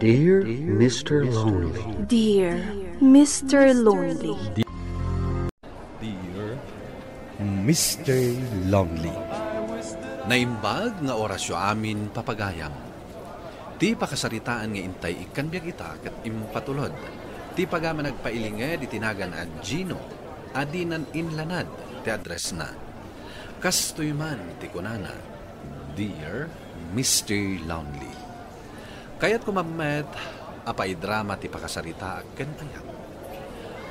Dear Mr. Lonely. Dear Mr. Lonely. Dear Mr. Lonely. Naimbag nga orasyo amin papagayam. Ti pakasaritaan nga intay ikan biyag ita kat impatulod. Ti pagama nagpailinge di tinagan at Gino. Adinan inlanad ti address na. Kastoy man ti kunana. Dear Mr. Lonely. Kaya't kumamet apay drama ti pakasarita ken ayam.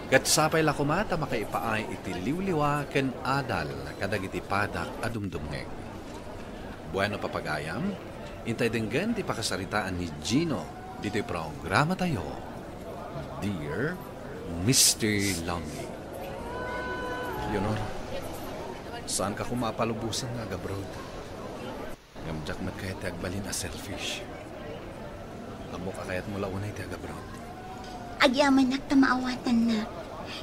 Kat sapay la kumata makaipaay iti liwliwa ken adal kadagiti padak adumdumngeg. Bueno papagayam, intay denggan ti pakasaritaan ni Gino dito'y programa tayo. Dear Mr. Lonely. Yunor, saan ka kumapalubusan nga gabrod? Ngamjak mat kaya ti agbalin a selfish. Amo ka kaya't mula unay ti agabrod. Agyaman nak tamaawatan na.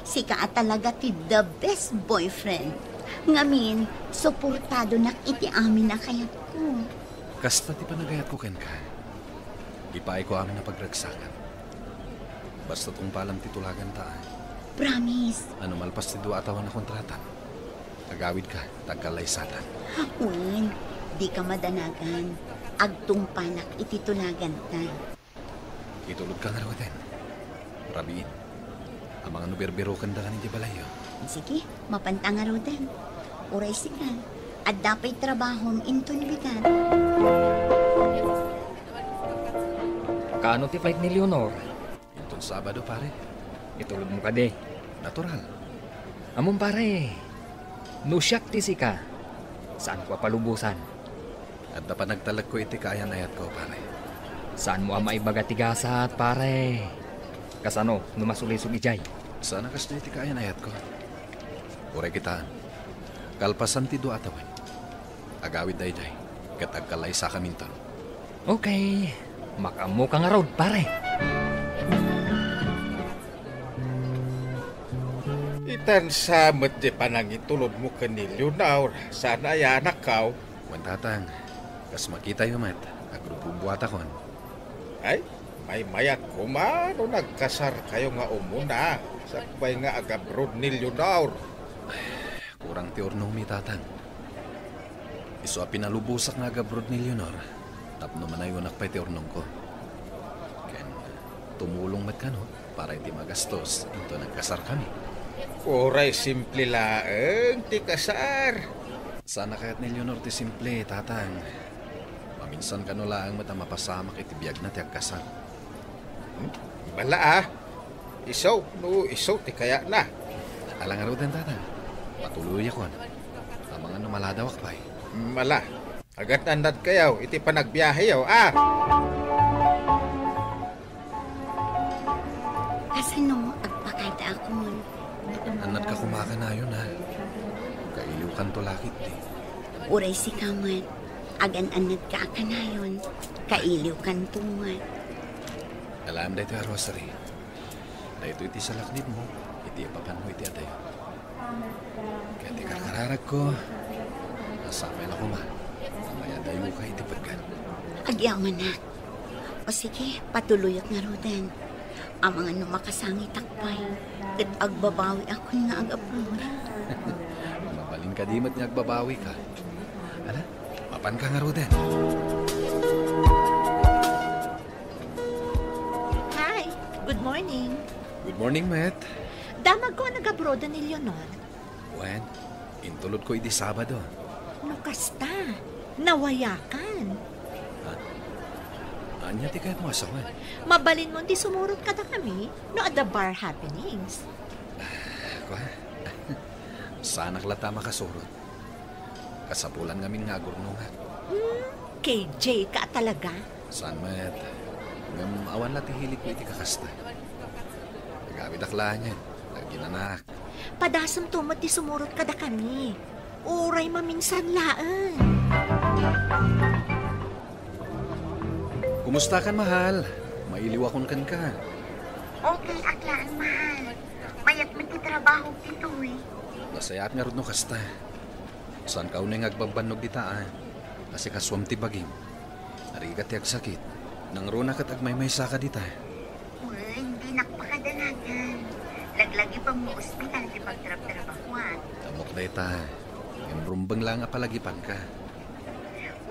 Sika at talaga ti the best boyfriend. Ngamin, suportado nak iti amin na kayat ko. Kasta ti panagayat ko ken ka. Ipaay ko amin na pagragsakan. Basta tong palam titulagan ta. Promise. Ano malpas ti dua atawan na kontrata. Agawid ka, tagkalaysatan. Uy, di ka madanagan. Agtungpanak ititulagan ta. Itulog ka nga raw din. Rabiin. Ang mga nuberbero kanda ka ninyo balayo. Sige, mapantanga raw din. Uray sika. At dapay trabahom intunibigan. Kaano ti flight ni Leonor? Itong Sabado pare. Itulog mo ka de. Natural. Amon pare. No siyak ti sika. Saan ko palubusan? At dapat nagtalag ko iti kayan ayat ko pare. Saan mo maibaga ti gasat pare? Kasano, numasulisog ijay. Sana kas na iti kayan ayat ko. Uray kita. Kalpasan ti do atawan. Agawid day. Katagkalay sa kaminton. Okay. Makamo ka nga road pare. Itan sa mati panangitulod mo kanilyo na sana ay anak ka. Wantatang, kas makita yung mat. Agrupo buhat akon. Ay, may mayat ko man o nagkasar kayo nga umuna. Sakbay nga agabrod nilyo na. Kurang ti ornong mi tatang. Iso a pinalubusak nga agabrod ni Leonor. Tapno man ay unak pa ti ornong ko. Ken tumulong mat ka no, para iti magastos. Ito nagkasar kami. Oray simple laeng ti kasar. Sana kaya't ni Leonor ti simple, tatang. Maminsan ka no laang mata mapasamak iti biyag na ti agkasar. Bala Isaw, isaw ti kaya na. Alang araw din, tatang. Patuloy ako. Ang mga numaladawak pa Mala. Agat andad kayaw, iti panagbiyahe yaw, Kasano, agpakita ako. Anad ka kumaka na yun, ha? Kailiw kan to lakit, Uray si kamat. Agan-anad ka akanayon. Kailiw kan tungat. Alam da ito, Rosary. Da ito iti sa laknib mo. Iti apapan mo iti atayo. Kaya ti karkararag ko. Nasamay na ko ma. Mamaya dayo ka iti pagkan. Agyaman na. O sige, patuloy at narodan. Ang mga numakasangit takpay. At agbabawi ako nga ag-approve. Mabalin ka di mat nga agbabawi ka. Ala, mapan ka nga roden. Hi, good morning. Good morning, Matt. Damag ko nag-abroad ni Leonor. Wen, intulod ko iti Sabado. No kasta, nawayakan. Anya ti kaya't mo asawan? Mabalin mo di sumurot ka na kami no at the bar happenings. Kwa? Sana klata makasurot. Kasapulan ngamin nga gurnungan. KJ ka talaga. San, Matt? Ngam awan lati hilig ko iti kakasta. Nagawid aklaan yan. Ginanak. Padasam tumot di sumurot ka na kami. Uray maminsan laan. Kumusta kan, mahal? Mailiwakon kan ka. Okay, aklaan, mahal. Mayat mo ti trabaho dito Nasayaat nga rin no kasta. Saan ka unay agbabanog di taan? Kasi kaswam ti bagim. Narigat ti agsakit. Nang runa kat agmay-may saka dita. Uy, hindi nakpakadanagan. Laglagi pa mo ospital di pagtrap-trabahuan. Tamok na ita. Yung rumbang lang apalagipan ka.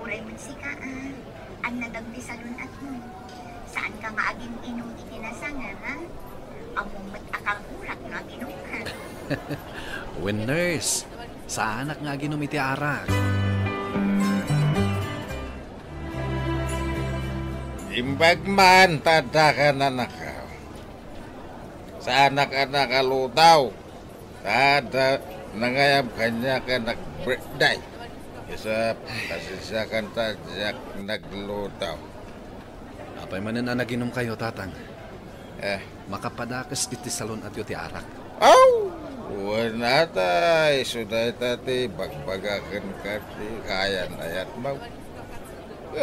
Uray man si Kaan. Ang nadagdi salon at mo. Saan ka maaging inom itinasangan, ha? Among mat-akal urak na inom ka. When nurse, sa anak nga ginumiti arak. Imbag man, tadakan na nakaw. Sa anak-anak kalutaw. Tada, nangayam kanya ka nag-birthday. Isa, pasisyakan tadyak naglutaw. Apay man na naginom kayo, tatang. Eh, Makapadakas iti salon at iti arak. oh! Wala tay, suday tati, bagbagakan ka ti, kaya na yat mau.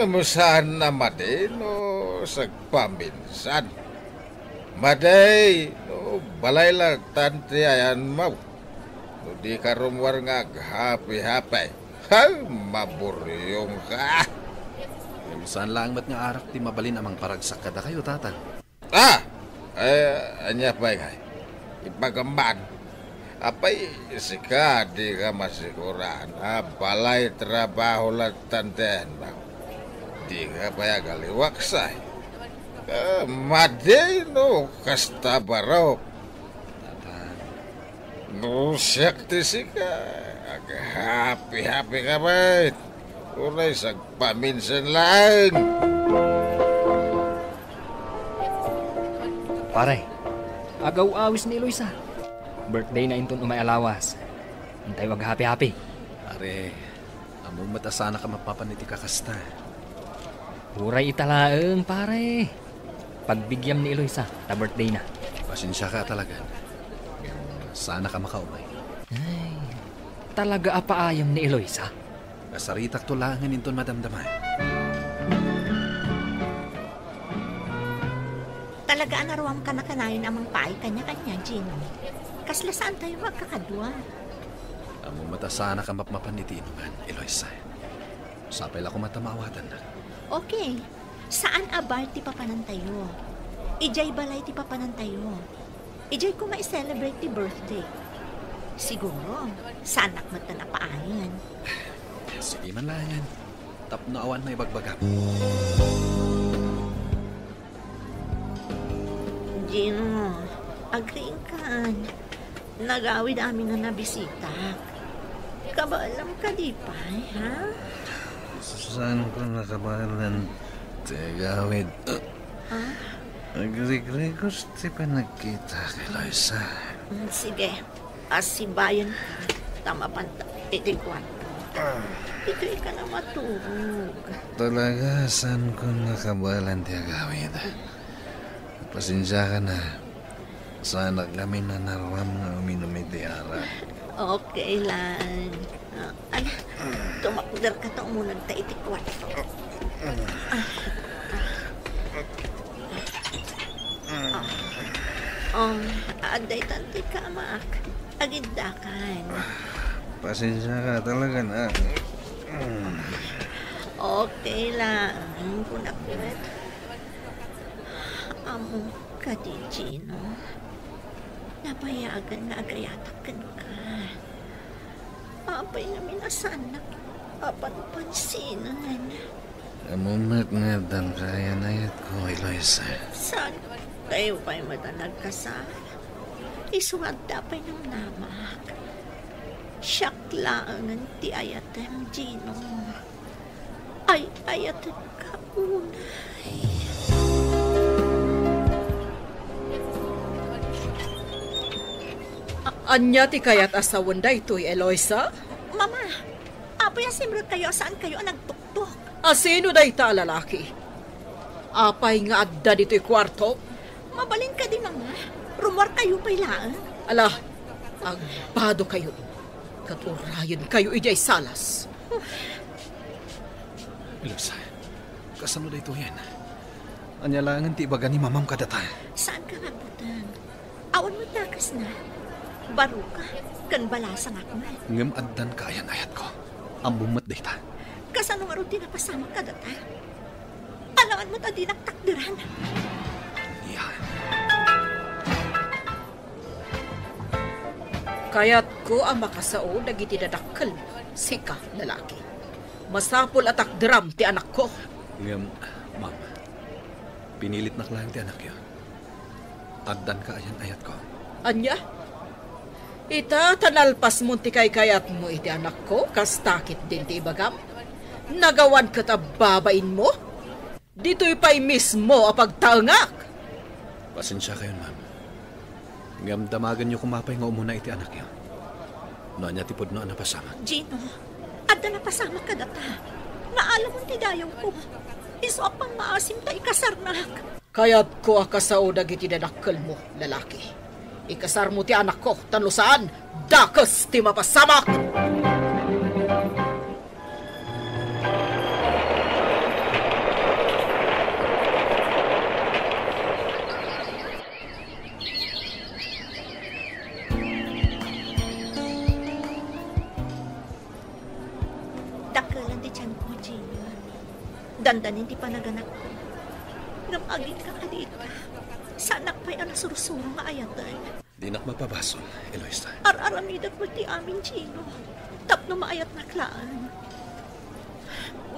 Musahan na madin, no, sagpaminsan. Maday, no, balay lang tanti ayan mau. No, di ka rumwar nga happy-happy. Ha, maburyong ka. Yung saan lang mat nga arak ti mabalin amang paragsak kada kayo, tatang. Ah! Anya pa ngay. Ipagamban. Apay, sika, di ka masikuran. Balay trabaho lang tantihan mo. Di ka pa galiwaksay. Maday, no, kasta barok. Tatang, No, syakti sika. Happy-happy ka ba? Uray, sagpaminsan lang. Pare, agaw-awis ni Eloisa. Birthday na inton umay alawas. Hintay wag happy-happy. pare, among matasana ka mapapaniti kakasta. Huray italaeng, pare. Pagbigyam ni Eloisa, ta birthday na. Pasensya ka talaga. Sana ka makaumay. Ay, talaga apaayam ni Eloisa. Kasaritak tulangan inton madamdaman. Talaga anaruam ka na kanayon amang paay kanya-kanya, Gino. Kasla saan tayo magkakadwa? Among matasana ka mapapaniti inuman, Eloisa. Sapay lang ko matamawatan na. Okay, saan abar ti papanan tayo? Ijay balay ti papanan tayo. Ijay ko ma-celebrate ti birthday. Siguro, saan nakmat na napaayan. Sige man lang yan. Tapno awan na ibagbagam. Gino, agreeing ka. Nagawid amin na nabisita. Kabaalam ka di pa, ha? Saan ko nakabalan? Tegawid. Agrig-rigos ti pa nagkita kay Loisa. Sige, asibayan ka. Tama panta, itigwan. Ito ka na matulog. Talaga, saan ko nakabalan ti agawid? Pasensya ka na. Sana kami na naram nga uminom iti arak. Okay lang. Tumakder ka to muna ta itikwan. Aday tanti ka, Mak. Agindakan. Pasensya ka talaga na. Okay lang. Kunakot. Amo ka di, Gino. Napayagan na agayatakan ka. Apay namin asanak. Apan pansinan. Amumat nga dan kaya na yat ko, Eloisa. Saan kayo pa'y matanag kasal? Isuwag dapay ng namak. Siyak lang ang ti ayatem, Gino. Ay ayatem ka unay. Anya ti kayat asawan da ito'y Eloisa? Mama, apay asimrot kayo saan kayo nagtuktok? Asino da ita lalaki? Apay nga adda dito'y kwarto? Mabalin ka di, Mama. Rumor kayo pa'y laan. Ala, agbado kayo. Katurayan kayo ijay salas. Eloisa, kasano da ito yan? Anya langan ti ibaga ni mamam kadata. Saan ka nga butang? Awan mo takas na. Baro ka, kan balasang akman. Ngam addan kayan ayat ko. Ang bumat data. Kasano nga rin tinapasama ka data? Alam saan mo ta di nagtakdiran? Yan. Kaya't ko ang makasao dagiti dadakkel mo, sika lalaki. Masapol at takdiram ti anak ko. Ma'am, pinilit na lang ti anak yun. Addan ka ayan ayat ko. Anya? Ita tanalpas mo ti kayat mo iti anak ko, kastakit din ti ibagam. Nagawan ka ta babain mo? Dito'y pa'y mismo apagtangak. Pasensya kayo, ma'am. Ngam damagan niyo kumapay nga umuna iti anak yun. No, anya tipod no ana pasama. Gino, adda na pasama ka data. Naalam mo ti dayaw ko. Iso pang maasim ta ikasarnak. Kaya't ko akasao dagiti dadakkel mo, lalaki. Ikasar mo ti anak ko, tanlusaan, dakes ti mapasamak! Dakalan ti tiyan ko, Gino. Dandanin ti panaganak ko. Ngamagit ka kadita. Sanak pa'y anasurusuro nga ayatan. Di nak mapabasol, Eloisa. Ar-aramidat mo ti amin, Gino. Tapno maayat na klaan.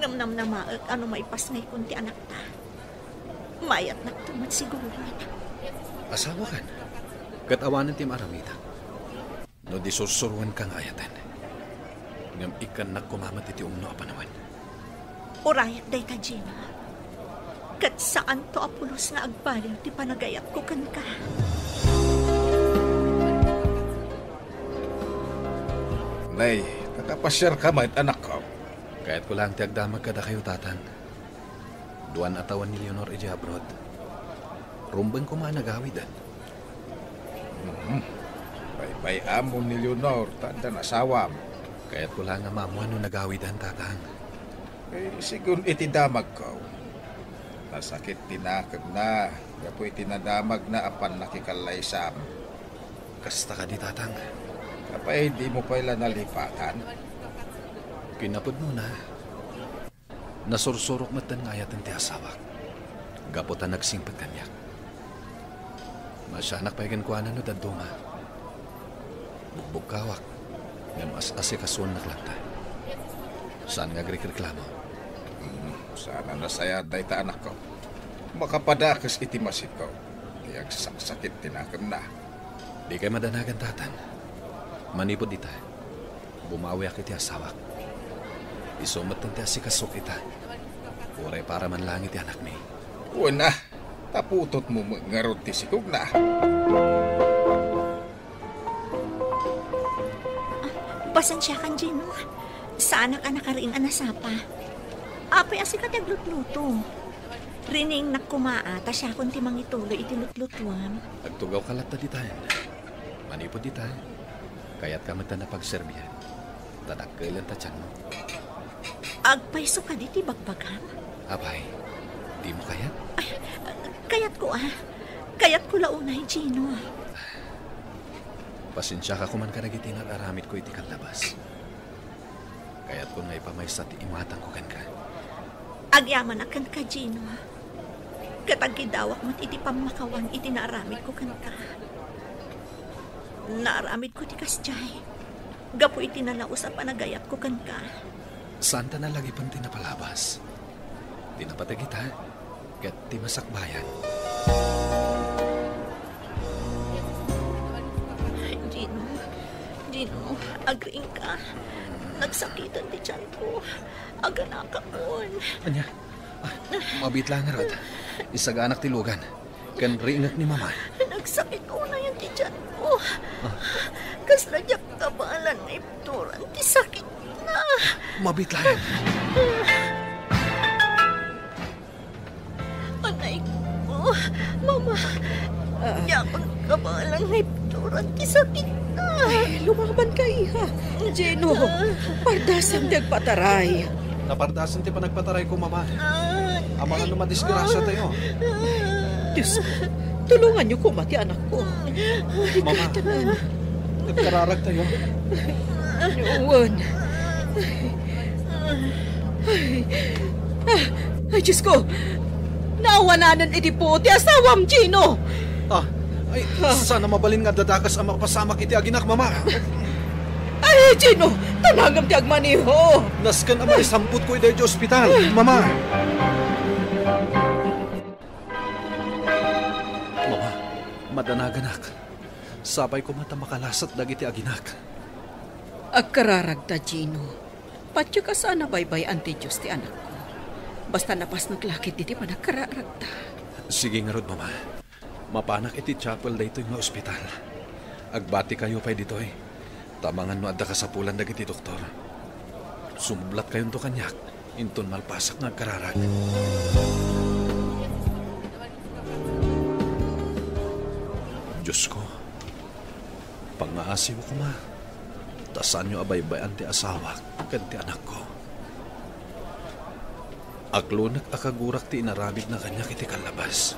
Ngamnam na maag ano maipasngay kun ti anak ta. Mayat na tumat siguro. Asawa kan. Katawanan ti maramita. No di sursuruan kang ayatan. Ngam ikan nagkumamat iti umno apanawan. Urayat day ka, Gino. Kat saan to apulos nga agbaliw ti panagayat ko kan ka. Nay, nakapasyar ka man anak ko. Kahit ko lang ti agdamag kada kayo tatang. Duan atawan ni Leonor iti abroad. Rumbang ko managawidan. Bay amo ni Leonor, tanda na asawam. Kahit ko lang nga mamuan no nagawidan tatang. Sigun iti damag ko. Nasakit tinakag na, gapoy tinadamag na apan nakikalaysam. Kasta ka di tatang. Kapay di mo pala nalipatan. Kinapod mo na. Nasursurok matan ngayatan ti asawak. Gaputan nagsimpag kanyak. Masyanak paigan ko anan no daduma. Bugbugkawak. Ngam as-asikasun naklanta. Saan nga reklamo? Sana nasaya day ta anak ko. Makapadakas iti masit ko. Tiyag sakit tinakam na. Di kay madanagan tatan. Manipod ita. Bumawi ak iti asawak. Isumat ng ti asikasok ita. Uray para man lang iti anak mi. Una, taputot mo ngarod ti sikog na. Pasensya kan, Gino. Saan ka nakariing anasapa? Apay asikat yaglutluto. Rining nakkumaa, ta siya kung timang ituloy itilutlutuan. Agtugaw kalat na ditayan. Manipod ditayan. Kaya't kamata na pagserbihan. Tadakailan ta tiyan mo. Agpaiso ka di ti bagbagan? Abay, di mo kayat? Ay, kayat ko Kayat ko launay, Gino. Pasensya ka kuman ka nagitingar aramid ko iti kanlabas. Kaya't ko nga ipamay sa ti imatang ko kan ka. Agyaman akan ka, Gino. Katagkidawak mo't iti pamakawang iti naaramid ko kan ka. Naaramid ko ti kasjay. Gapo iti nalaos a panagayat ko kan ka. Saan ta na lagi pang tinapalabas? Di napatagit ha? Kat ti masakbayan. Gino, agring ka. Nagsakitan ti tiyan ko. Aganaka ko. Anya? Mabit lang rod. Isaganak ti lugan. Kan ringat ni mama. Nagsakit ko na yan ti tiyan ko. Kas nadyak kabalan na ipturan ti sakit na. Mabit lang. Anay ko. Mama. Yakon kabalan na ipturan ti sakit na. Ay, lumaban ka, iha. Gino, pardasang nagpataray. Napardasan ti panagpataray ko, mama. Amang ano madisgrasya tayo. Diyos, tulungan niyo ko mati anak ko. Mama, nagkararag tayo. Yuwan. Ay, Diyos ko. Nawananan iti po ti asawam, Gino. Ay, sana mabalin nga dadakas ang makapasamak iti aginak, mama. Ay, Gino, tanagam ti agmaniho. Naskan ang maisamput ko iti ospital, mama. Mama, madanaganak. Sabay ko mata makalasat dagiti aginak. Agkararagta, Gino. Patyo ka sana baybay anti Diyos ti anak ko. Basta napas naglakit iti panagkararagta. Sige nga rod, mama. Mapanak iti chapel daytoy nga ospital. Agbati kayo pa'y ditoy. Tamangan no adda kasapulan dagiti doktor. Sumublat kayon to kanyak. Inton malpasak nga agkararag. Diyos ko, pangaasiw ko ma. Tasan nyo abaybayan ti asawa kan ti anak ko. Aklunak akagurak ti inarabig na kanya kiti kalabas.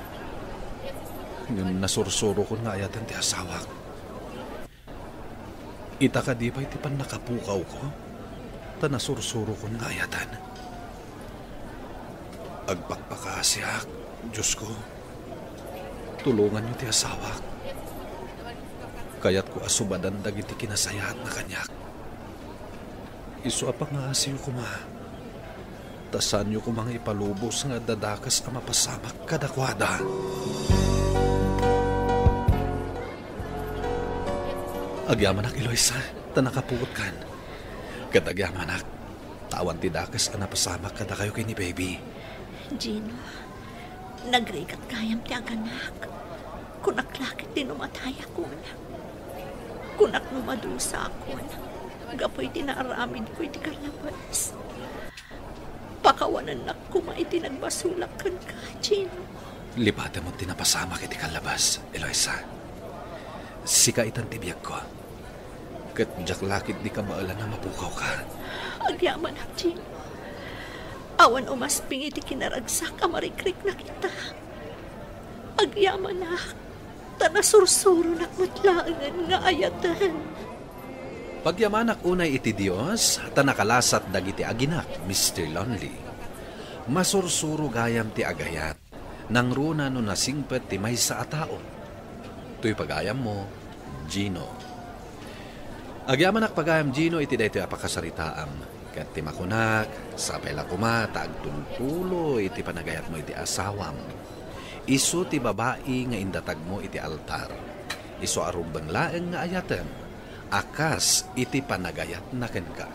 Ngayon nasursuro ko nga ayatan ti asawa. Ita ka di pa iti pan nakapukaw ko. Ta nasursuro ko nga ayatan. Agpakpakasyak, Diyos ko. Tulungan nyo ti asawa. Kaya't ko asubadan dagiti kinasayahat na kanyak. Isu apang nga asiyo ko ma. Tasan nyo ko mga ipalubos nga dadakas ang mapasamak kadakwada. Agyamanak, Eloisa, ta nakapuot kan. Kat agyamanak, tawan ti dakas ang napasamak kada kayo kay ni baby. Gino, nagrigat kayam ti aganak. Kunaklakit din umatay ako na. Kunak numadusa ako na. Gapoy tinaramid ko iti kalabas. Pakawanan na kuma iti nagbasulakan ka, Gino. Lipatan mo tinapasamak iti kalabas, Eloisa. Sika itan tibiyag ko. Kat jaklakit di ka maalan na mapukaw ka. Agyaman ak, Gino. Awan umasping iti kinaragsak amarikrik na kita. Agyaman ak. Tanasursuro nakmatlaangan nga ayatan. Pagyamanak unay iti Dios, tanakalasat dagiti aginak, Mr. Lonely. Masursuro gayam ti agayat, nang runa no nasingpet ti may sa atao. Tuy pagayam mo, Gino. Agyamanak pagayam Gino iti daytoy apakasaritaam. Kat ti makunak, sapay lakuma, taagtultulo iti panagayat mo iti asawam. Isu ti babae nga indatag mo iti altar. Isu arumbang laeng nga ayatan. Akas iti panagayat na ken ka.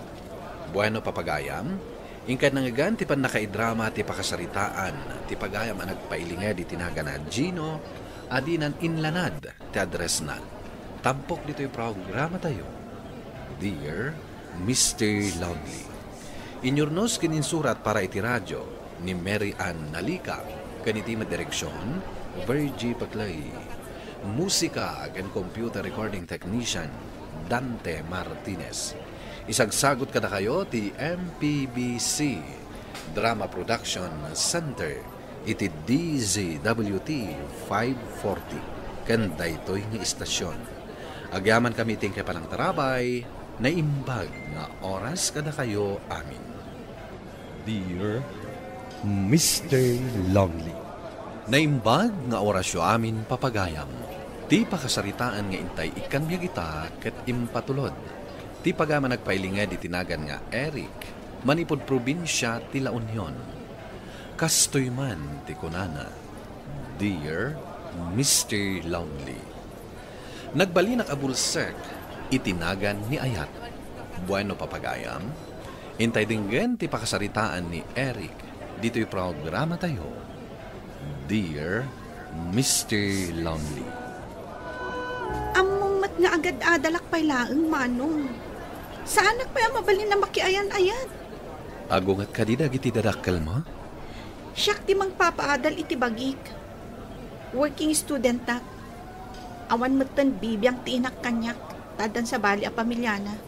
Bueno papagayam, ingkad nangagan ti panakaidrama ti pakasaritaan, ti pagayam ang nagpailinged iti naga Gino, adinan inlanad ti address na. Tampok dito'y programa tayo. Dear Mr. Lonely. Inyurnos kininsurat para iti radyo ni Mary Ann Nalika. Kaniti direksyon, Virgie Paclay. Musika and computer recording technician, Dante Martinez. Isagsagot kada kayo ti MPBC Drama Production Center iti DZWT 540 ken daytoy nga istasyon. Agyaman kami ting kapalang tarabay na imbag nga oras kada kayo amin. Dear Mr. Lonely. Naimbag nga orasyo amin papagayam. Ti pakasaritaan nga intay ikan biya kita ket impatulod. Ti pagama nagpailinged itinagan nga Eric, manipod probinsya ti La Union. Kastoy man ti kunana. Dear Mr. Lonely. Nagbalinak abulsek itinagan ni Ayat. Bueno papagayam. Intay dinggen ti pakasaritaan ni Eric. Dito'y programa tayo. Dear Mr. Lonely. Among mat nga agad adalak pay laeng manong. Saan nagpaya mabalin na makiayan-ayan? Agungat ka di dagiti dadakkel mo? Siyak ti mang papaadal iti bagik. Working student na. Awan matan bibiyang ti inak kanyak. Tadan sa bali a pamilyana.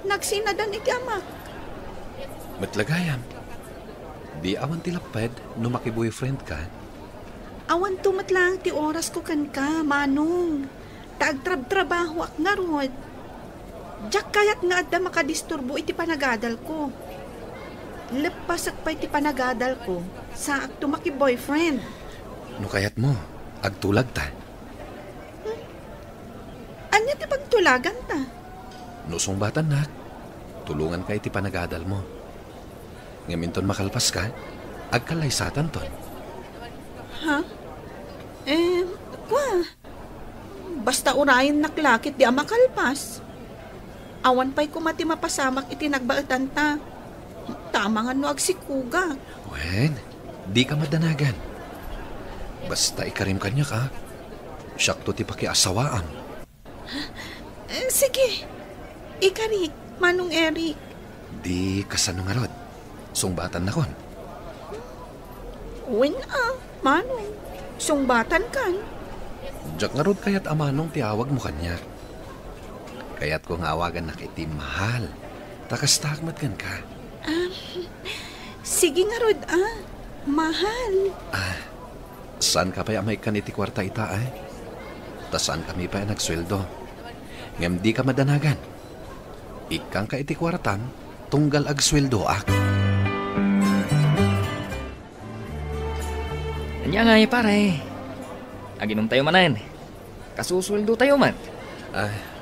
Nagsinadan iti amak. Matlagayam. Di awan tilapad no maki-boyfriend ka? Awan tumat lang ti oras ko kan ka, manong. Taagtrab-trabaho ak nga rod. Diyak kayat nga adda makadisturbo iti panagadal ko. Lepasak pa iti panagadal ko sa tumaki boyfriend. No kayat mo, agtulag ta. Anya ti pagtulagan ta? Nusong batan nak, tulungan ka iti panagadal mo. Ngaminton makalpas ka, agkalaysatan ton. Ha? Basta urayin naklakit di amakalpas. Awan pa'y kumati mapasamak iti nagbaetan ta. Tama nga no agsikuga. Wen, di ka madanagan. Basta ikarim kanya ka, siyak to ti pakiasawaam. Sige, ikarik, Manong Eric. Di kasano nga rod, sungbatan na kon. Manong, sungbatan kan. Diyak nga rod kayat amanong tiawag mo kanya. Kayat ko nga awagan na kiti mahal. Takastakmat kan ka. Sige nga rod, mahal. Saan ka pa may kaniti kwarta ita ay? Saan kami pa nagsweldo? Ngam di ka madanagan. Ikang ka iti kwartang, tunggal agsweldo ak. Anya nga pare. Aginom tayo manan. Kasusweldo tayo man.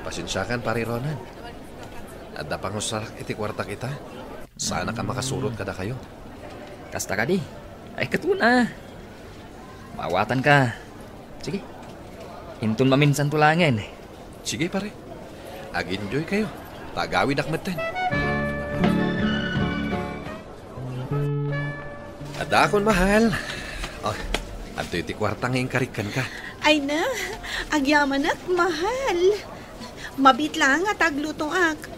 Pasensyakan pare Ronan. Adda pang usarak iti kwarta kita. Sana ka makasurot kada kayo. Kasta ka di. Ay katuna. Mawatan ka. Sige. Hintun maminsan tulangan. Sige pare. Ag-enjoy kayo. Tagawid akmeten. Ada akon mahal. Adto iti kwartang ingkarikan ka. Ay na, agyaman at mahal. Mabit lang at aglutong ak.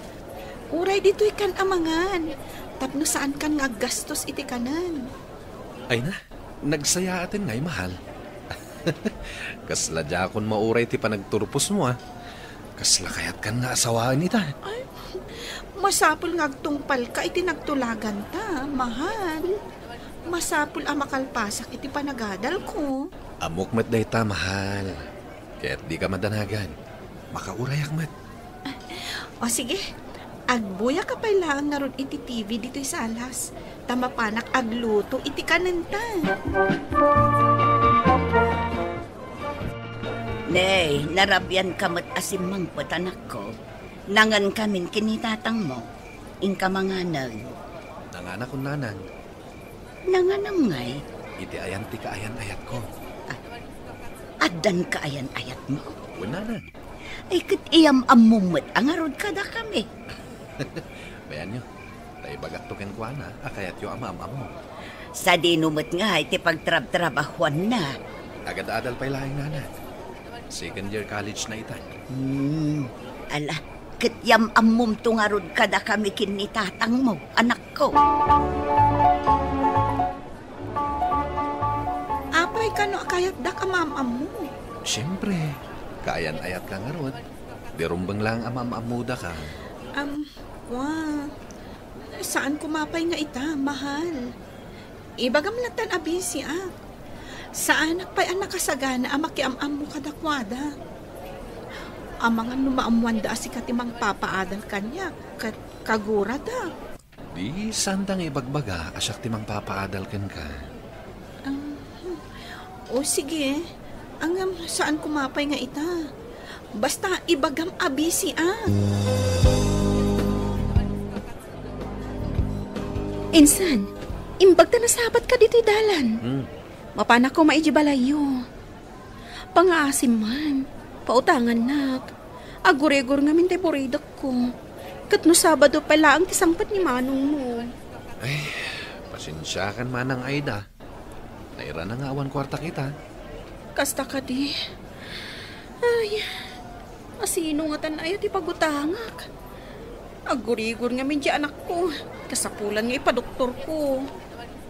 Uray dito ikan amangan. Tapno saan kan nga gastos iti kanan. Ay na, nagsaya atin nga'y mahal. Kasla dya akon mauray ti panagturpos mo Kasla kayat kan nga asawaan ita. Ay, masapul ngagtungpal ka iti nagtulagan ta, mahal. Masapul makalpasak iti panagadal ko. Amok met day ta, mahal. Kaya't di ka madanagan. Makauray akmat. Sige, agbuya ka pa lang nga ron iti TV dito'y salas. Tamapanak agluto iti kananta. Nay, narabyan kamat asimang patanak ko. Nangan kamin kinitatang mo. Ingka manganag. Nanganak kong nanang. Nanganam ngay. Iti ayan ti kaayan-ayat ko. Adan kaayan-ayat mo? Nanang. Ay kat iyam amumot ang arod kada kami. Bayan nyo. Tay bagat to ken kuana. Akayat yung amam-am mo. Sa dinumot nga iti pagtrab-trabahuan na. Agad-adal pa'y lahing nanak. Second year college na ita. Ala, katyam amum tungarod kada kami kinitatang mo, anak ko. Apay ka no akayat da ka mamam mo. Siyempre, kaayan-ayat ka nga rod. Dirumbang lang amam-amuda ka. Saan kumapay nga ita, mahal? Ibagam latan abisi Sa anak pa'y anak kasagana makiam-am mo kadakwada. Amangan numaamuanda si katimang papaadal kanya kat kagura da. Di sandang ibagbaga asyak timang papaadal ken ka. Sige, saan kumapay nga ita? Basta ibagam abisi Insan, imbag ta nasabat ka dito'y dalan. Mapana ko maijibalayo. Pangaasim man. Pautangan nak. Aguregur nga mintay buridak ko. Kat no Sabado pala ang tisangpat ni Manong mo. Ay, pasensya kan manang Aida. Naira na nga awan kwarta kita. Kasta ka di. Ay, asino nga tanay at ipagutangak. Agurigur nga min anak ko. Kasapulan nga ipadoktor ko.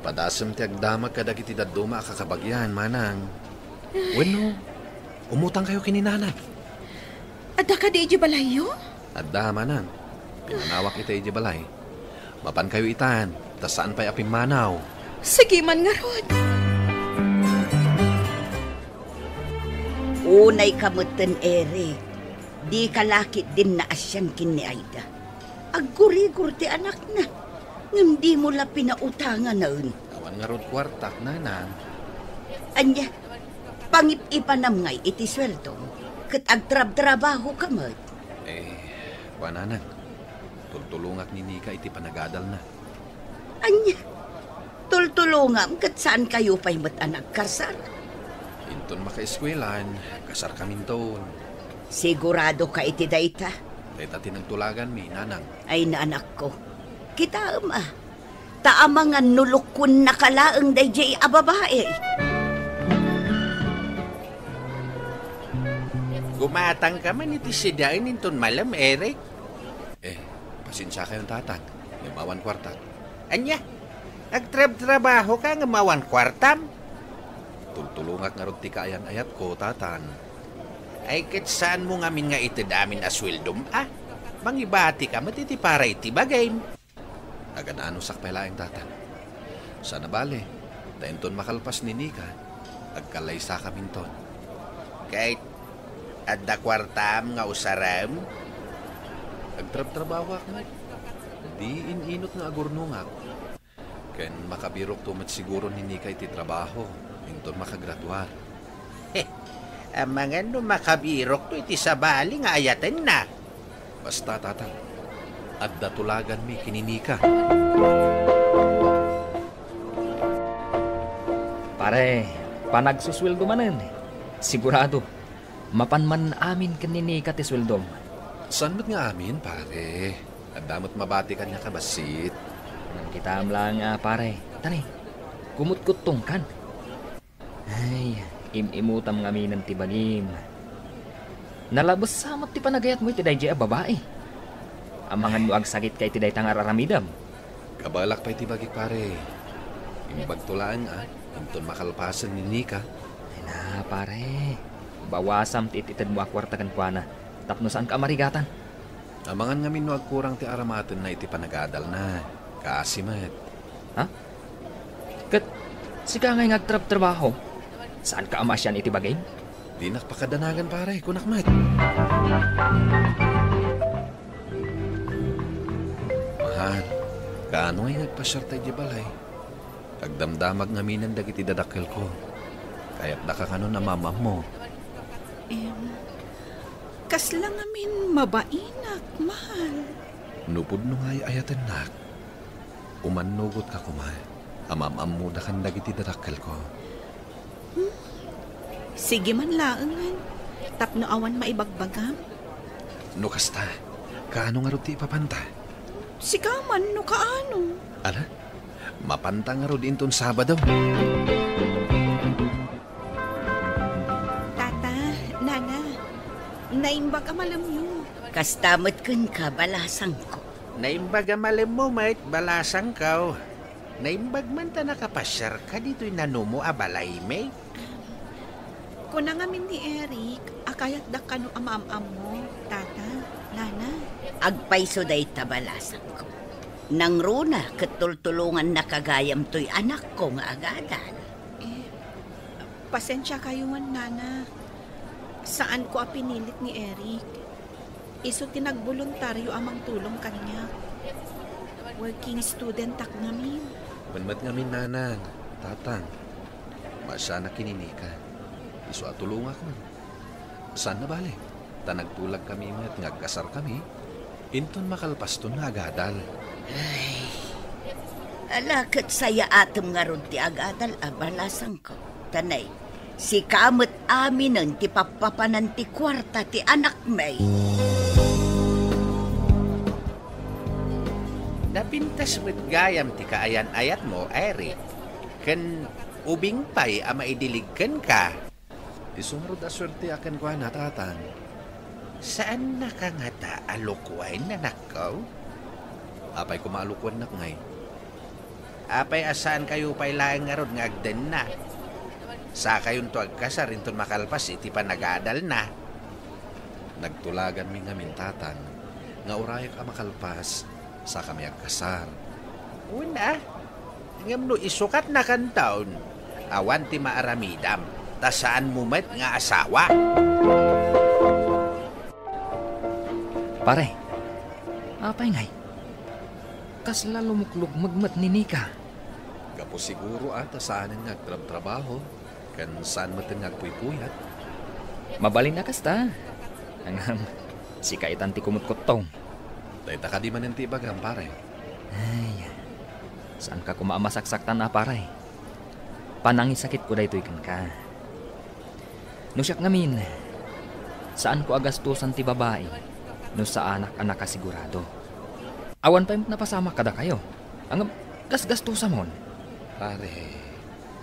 Padasem ti agdamag kadag iti daduma kakabagyan, manang. Bueno, umutang kayo kininanag. Adda ka di ijibalayo? Adda, manang. Pinanawak ita ijibalay. Mapan kayo itan, tas saan pa'y aping manaw. Sige man nga rod. Unay kamutan, Eric. Di kalakit din na asyan kin ni Aida. Agurigur ti anak na. Hindi mo la pinautangan noon. Awan nga rod kwartak, nanang. Anya, pangip-ipanam ngay iti sweldo. Kat agtrab-trabaho ka mo. Nanang. Tultulungak ni Nika iti panagadal na. Anya, tultulungam kat saan kayo pa'y anak kasar? Inton makaeskwelan, kasar kamin taon. Sigurado ka iti dayta? Dayta tinagtulagan mi, nanang. Ay naanak ko, kita taamangan nulukun na kalaang dayjay a babae. Gumatang ka man iti sidain inton malam, Eric. Pasensya kayong tatang. May mawan kwarta. Anya, agtrab-trabaho ka nga mawan kwartam? Tultulungak nga rod ti kaayan ayat ko, tatan. Ay kat saan mo ngamin nga itidamin aswildom, Mangibati ka matiti para iti bagay. Aganaano sakpailaing tatan. Sana bale, tainton makalpas ni Nika, agkalaysa kaminton. Kahit adda kwartam nga usaram? Agtrab-trabaho ak na. Di ininot nga agurnungak. Ken makabirok tumat siguro ni Nika iti trabaho. Inton makagraduar. Ang mga makabirok to iti sabali nga ayatan na. Basta tatang, adda tulagan mi kininika. Pare, panagsusweldo manen. Sigurado, mapanman amin kaninika ti sweldom. Saan mo't nga amin, pare? Adamot mabati kanya kabasit. Kita lang, pare. Tani, kumut-kutong kan. Ay, imimutam nga minan ti bagim. Nalabas samot ti panagayat mo iti dayjay a babae. Amangan mo ag sakit kay ti daytang araramidam. Kabalak pa iti bagik, pare. Imbag tulaan inton makalpasan ni Nika. Ay na, pare. Bawasam ti ititid mo akwarta kan kuana. Tapno saan ka marigatan? Amangan nga minuag kurang ti aramaten na iti panagadal na. Kaasimat. Ha? Kat, sika ngay ngagtrab-trabaho. Saan ka amasyan iti bagay? Di nakpakadanagan, pare, kunakmat. Mahal, kaano ngay nagpasyar tayo di balay? Agdamdamag nga minan dagiti dadakkel ko. Kaya't nakakano na mama mo. Kaslang amin mabainak, mahal. Nupod no ngay ayatan nak. Umanugot ka kumay. Amamam mo da kan dagiti dadakkel ko. Sige man laangan. Tapno awan maibagbagam. No kasta, kaano nga roti ipapanta? Sikaman no kaano. Ala, mapanta nga rod inton Sabado. Tata, nana, naimbag amalam nyo. Kastamot kun ka balasang ko. Naimbag amalim mo, mate, balasang ka. Naimbag man ta nakapasyar ka dito'y nanumo abalay, mate. Kuna ngamin ni Eric, akayat da kano amam-am mo, tata, nana. Agpaiso day tabalasang ko. Nang runa, katultulungan na kagayam to'y anak ko nga agadan. Pasensya kayo man, nana. Saan ko pinilit ni Eric? Iso tinagboluntaryo amang tulong kanya. Working student tak namin. Banmat ngamin nanang, tatang. Masya na kininika. Iso atulong ako. Saan na bale? Tanagtulag kami at ngagkasar kami. Inton makalpaston nga agadal. Ay, alakat saya atom nga ron ti agadal abalasang ko. Tanay, si kamot amin nun ti papapanan ti kwarta ti anak may. Napintas mo't gayam ti kaayan-ayat mo, Eric. Kan ubing pa'y maidiligkan ka. Isungrod aswerte akan ko na tatang. Saan na ka nga ta alukwain na nakaw? Apay kumalukwan na ngay. Apay asaan kayo pa'y laing nga rod ngagden na. Sa kayon to agkasar inton makalpas iti panagadal na. Nagtulagan mi ngamin tatang. Nga urayak ka makalpas sa kami agkasar. Una, ngam no isukat na kan taon. Awan ti maaramidam. Ta saan mo met nga asawa? Pare, apay ngay? kasla lumuklog magmat ni Nika. Gapo siguro ata saan nga trabaho, kan saan mo nga puypuyat. Mabalin na kasta. Hanggang si kaitan ti kumut-kutong. Dahil ka di man yung tibagam, pare. Ay, saan ka kumamasaksaktan na, pare? Panangisakit ko dahito ikan ka. No siyak ngamin, saan ko agastusan ti babae, no sa anak-anak ka sigurado. Awan pa yung napasama kada kayo. Ang gasgastusan mon. Pare,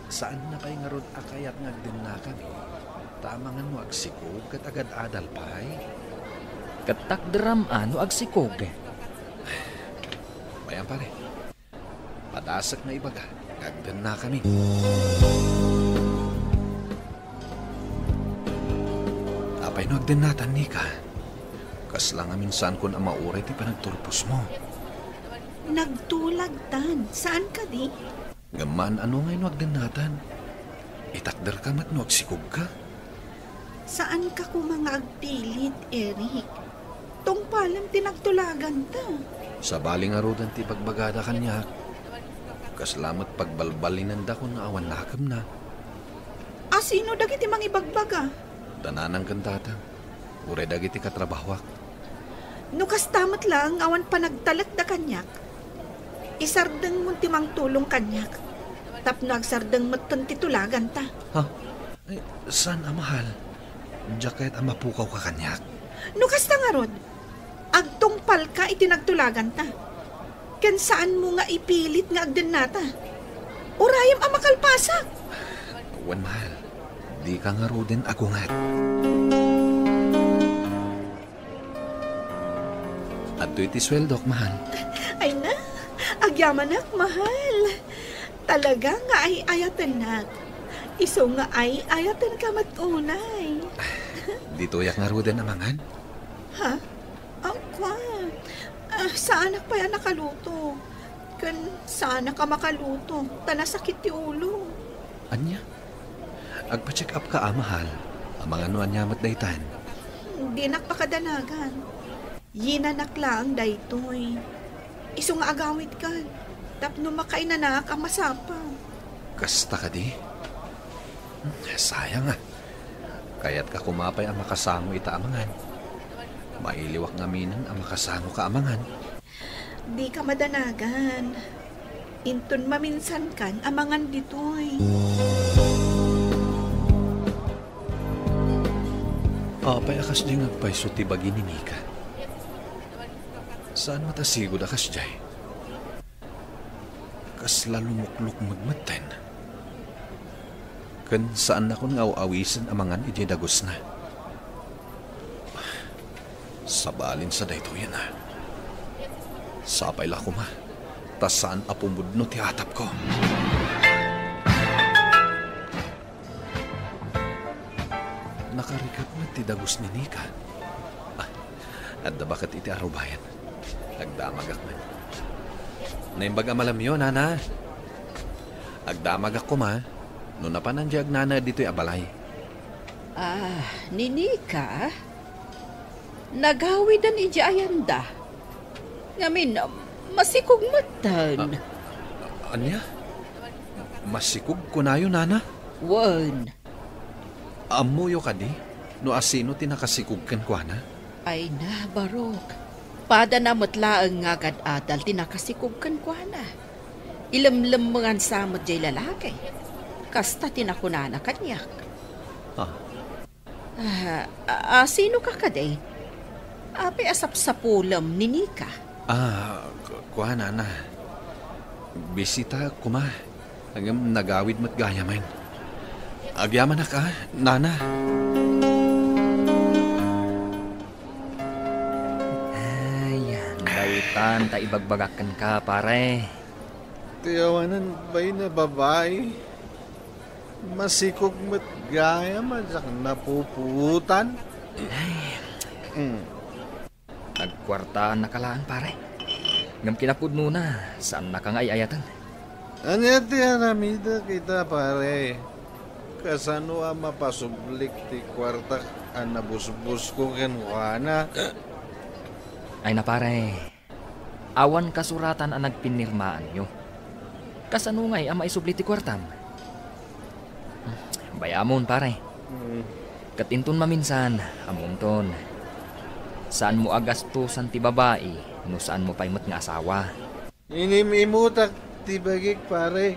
saan na pa'y nga rod akayat ngagdim na kami? Tamangan mo agsikog kat agad adal pa'y. Katakdram ano agsikog. Bayan pare, padasak na ibaga, ngagdim na kami. Apay no agdim natan, Nika. Kaslang minsan kun ang mauray ti panagturpos mo. Nagtulag tan. Saan ka di? Ngaman ano ngay no agdim natan? Itakder ka mat no agsikog ka. Saan ka ko mga agpilit, Eric? Tong palang tinagtulagan ta. Sa baling arudan ti pagbagada kanya. Kaslamat pagbalbalinan da ko na awan nakam na. Sino dagiti mang ibagbaga? Dananang kantata. Ure dagiti katrabahwak. Nukas tamat lang, awan pa nagtalat da kanyak. Isardeng mo timang tulong kanyak. Tapno agsardeng matan titulagan ta. Ha? Ay, saan mahal? Diyak kahit mapukaw ka kanyak. Nukas ta nga rod. Agtungpal ka itinagtulagan ta. Ken saan mo nga ipilit nga agden nata? Urayam ang makalpasak. Wan mahal. Di ka nga rodin ako nga. At ito iti sweldok, mahal. Ay na, agyaman nak, mahal. Talaga nga ay ayatan nak. Iso nga ay ayatan ka matunay. Dito yak nga rodin amangan? Ha? Kwa? Saan pa yan nakaluto? Kan saan ka makaluto? Tanasakit ti ulo. Anya? Agpa-check up ka, mahal. Amangan no anyamat daytan. Di nakpakadanagan. Yinanak lang daytoy. Iso nga agawit ka. Tapno makainanak ang masapa. Kasta ka di? Sayang ah. Kaya't ka kumapay ang makasango ita amangan. Mailiwak ngaminan ang makasango ka amangan. Di ka madanagan. Inton maminsan kan amangan ditoy. Apay akas di ngagpayso ti bagi ni Nika. Saan matasigod akas jay? Kas lalumuklok magmatan. Kan saan ako ngaw-awisan amangan iti dagos na. Sabalin sa dayto yan ha. Sapay la ko ma. Tas saan apumudno ti atap ko. Nakarikat mo ti dagos ni Nika. At da bakit iti arubayan? Agdamagak man. Naimbag amalam yun, nana. Agdamagak ko ma. No napanandyag nana dito'y abalay. Ni Nika? Nagawidan iji ayanda. Ngamin, masikog matan. Anya? Masikog ko na yun, nana? Wan. Amuyo ka di? No asino tinakasikog kan kwa na? Ay na, Barok. Pada na matlaang nga adal tinakasikog kan kwa na. Ilamlam mga samot jay lalaki. Kasta tinakunana kanyak. Sino ka kaday? Ape asap sa pulam ni Nika. Kwa na. Bisita kuma. Hanggang nagawid mat gayaman. Agyaman na ka, nana. Ayan, dawitan, ta ibagbagakan ka, pare. Tiyawanan ba'y na babae? Masikog mat gaya madyak napuputan? Nagkwartaan na kalaan, pare. Ngam kinapudno na, saan na kang ayayatan? Anya ti haramida kita, pare. Kasano ang mapasublik ti kwarta ang nabusbus ko kenwana? Ay na, pare. Awan kasuratan ang nagpinirmaan nyo. Kasanungay ang maisubli ti kwartam. Bayamon pare. Katinton maminsan, amunton. Saan mo agastusan ti babae, no saan mo paimat nga asawa. Inimimutak ti bagik pare.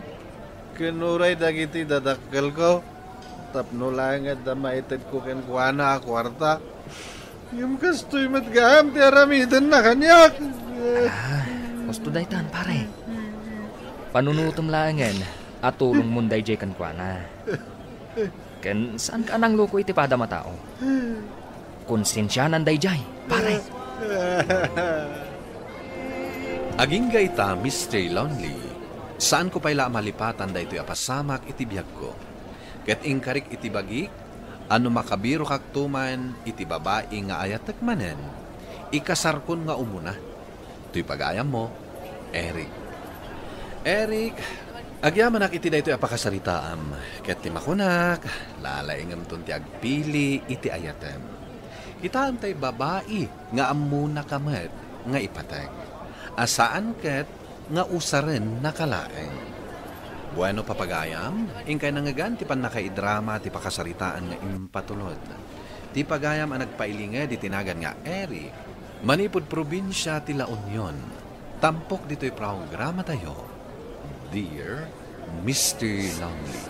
Kinuray dagiti dadakkel ko. Tapno lang at damaited ko ken kuana kwarta. Yung kastoy matgaham ti aramidan na kanyak. Gusto daytan pare. Panunutom langan at tulong munday jay kan kuana. Ken saan ka nang loko iti pada matao? Konsensyanan day jay, pare. Aging gaita, Mr. Lonely, saan ko pa'y malipatan da ito'y apasamak iti biyag ko. Ket ingkarik iti bagik, ano makabiro kaktuman iti babae nga ayat takmanen, ikasarkon nga umuna. Ito'y pagayam mo, Eric. Eric, agyamanak iti da ito'y apakasaritaam. Ket ti makunak, lalaingam ton ti agpili iti ayatem. Itaan tay babae nga amuna kamet nga ipatag. Asaan ket nga usaren nakalaeng. Bueno papagayam, ingkay nangagan ti pan nakaidrama ti pakasaritaan nga impatulod. Ti pagayam ang nagpailinga di tinagan nga Eric. Manipod probinsya ti La Union. Tampok dito'y programa tayo. Dear Mr. Lonely.